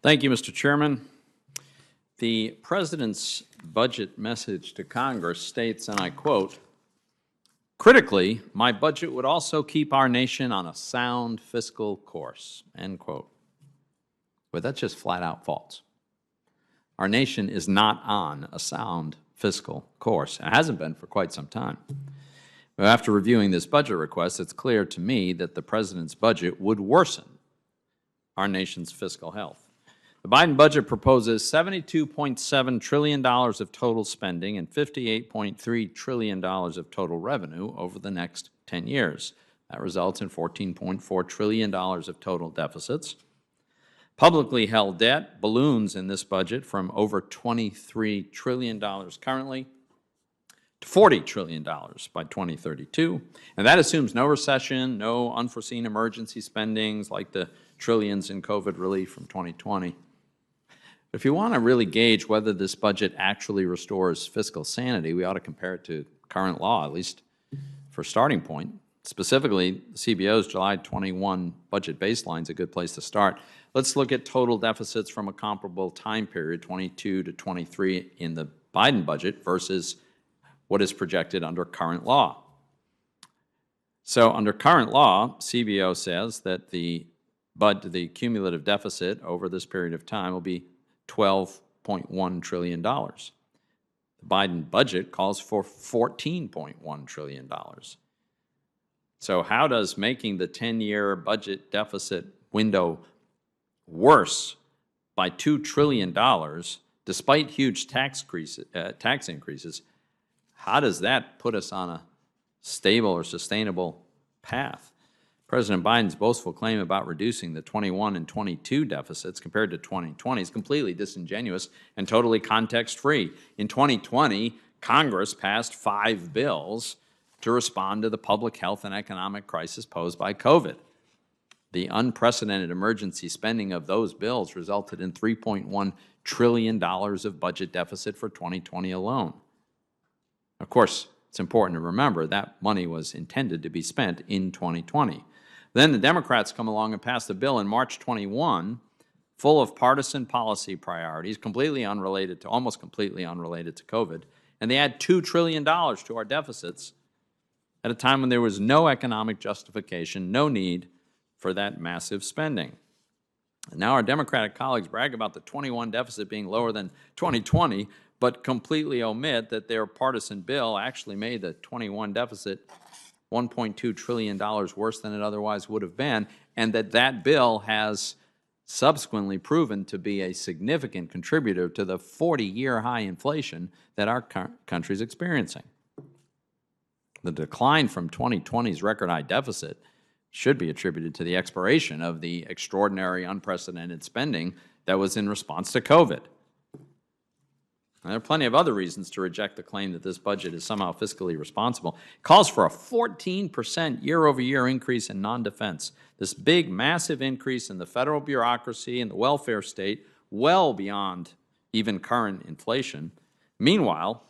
Thank you, Mr. Chairman. The President's budget message to Congress states, and I quote, "Critically, my budget would also keep our nation on a sound fiscal course," end quote. But that's just flat out false. Our nation is not on a sound fiscal course. It hasn't been for quite some time. After reviewing this budget request, it's clear to me that the President's budget would worsen our nation's fiscal health. The Biden budget proposes $72.7 trillion of total spending and $58.3 trillion of total revenue over the next 10 years. That results in $14.4 trillion of total deficits. Publicly held debt balloons in this budget from over $23 trillion currently to $40 trillion by 2032. And that assumes no recession, no unforeseen emergency spendings like the trillions in COVID relief from 2020. If you want to really gauge whether this budget actually restores fiscal sanity, we ought to compare it to current law, at least for a starting point. Specifically, the CBO's July 21 budget baseline is a good place to start. Let's look at total deficits from a comparable time period, 22 to 23, in the Biden budget versus what is projected under current law. So under current law, CBO says that the cumulative deficit over this period of time will be $12.1 trillion. The Biden budget calls for $14.1 trillion. So how does making the 10-year budget deficit window worse by $2 trillion, despite huge tax increases, how does that put us on a stable or sustainable path? President Biden's boastful claim about reducing the 21 and 22 deficits compared to 2020 is completely disingenuous and totally context-free. In 2020, Congress passed 5 bills to respond to the public health and economic crisis posed by COVID. The unprecedented emergency spending of those bills resulted in $3.1 trillion of budget deficit for 2020 alone. Of course, it's important to remember that money was intended to be spent in 2020. Then the Democrats come along and pass a bill in March 21 full of partisan policy priorities, almost completely unrelated to COVID, and they add $2 trillion to our deficits at a time when there was no economic justification, no need for that massive spending. And now our Democratic colleagues brag about the 21 deficit being lower than 2020, but completely omit that their partisan bill actually made the 21 deficit $1.2 trillion worse than it otherwise would have been, and that bill has subsequently proven to be a significant contributor to the 40-year high inflation that our country is experiencing. The decline from 2020's record high deficit should be attributed to the expiration of the extraordinary, unprecedented spending that was in response to COVID. And there are plenty of other reasons to reject the claim that this budget is somehow fiscally responsible. It calls for a 14% year-over-year increase in non-defense. This big, massive increase in the federal bureaucracy and the welfare state, well beyond even current inflation. Meanwhile,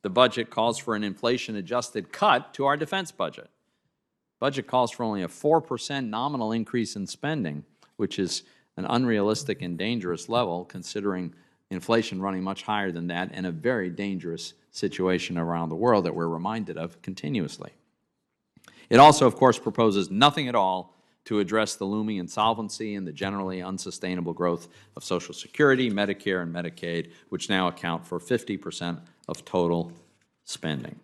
the budget calls for an inflation-adjusted cut to our defense budget. The budget calls for only a 4% nominal increase in spending, which is an unrealistic and dangerous level considering inflation running much higher than that and a very dangerous situation around the world that we're reminded of continuously. It also, of course, proposes nothing at all to address the looming insolvency and the generally unsustainable growth of Social Security, Medicare, and Medicaid, which now account for 50% of total spending.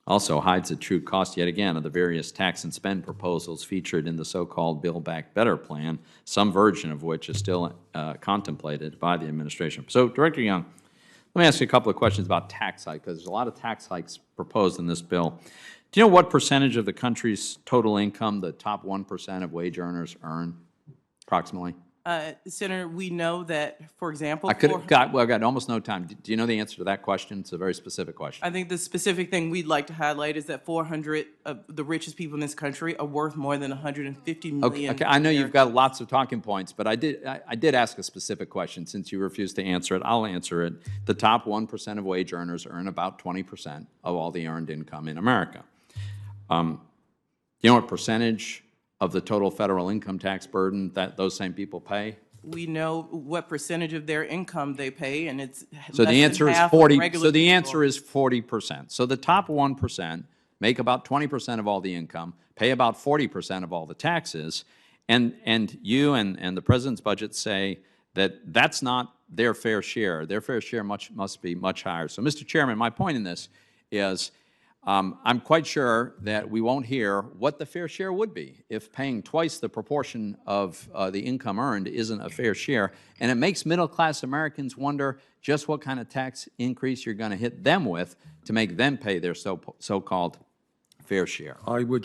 Also hides the true cost, yet again, of the various tax and spend proposals featured in the so-called Build Back Better plan, some version of which is still contemplated by the administration. So, Director Young, let me ask you a couple of questions about tax hikes, because there's a lot of tax hikes proposed in this bill. Do you know what percentage of the country's total income the top 1% of wage earners earn, approximately? Senator, we know that, for example, I've got almost no time. Do you know the answer to that question? It's a very specific question. I think the specific thing we'd like to highlight is that 400 of the richest people in this country are worth more than $150 million. Okay, I know you've got lots of talking points, but I did ask a specific question. Since you refused to answer it, I'll answer it. The top 1% of wage earners earn about 20% of all the earned income in America. You know what percentage of the total federal income tax burden that those same people pay we know what percentage of their income they pay, and it's So less the than answer is half of 40, regular so the people. answer is 40%. So the top 1% make about 20% of all the income, pay about 40% of all the taxes, and you and the president's budget say that that's not their fair share. Their fair share must be much higher. So, Mr. Chairman, my point in this is I'm quite sure that we won't hear what the fair share would be if paying twice the proportion of the income earned isn't a fair share. And it makes middle-class Americans wonder just what kind of tax increase you're going to hit them with to make them pay their so-called fair share. I would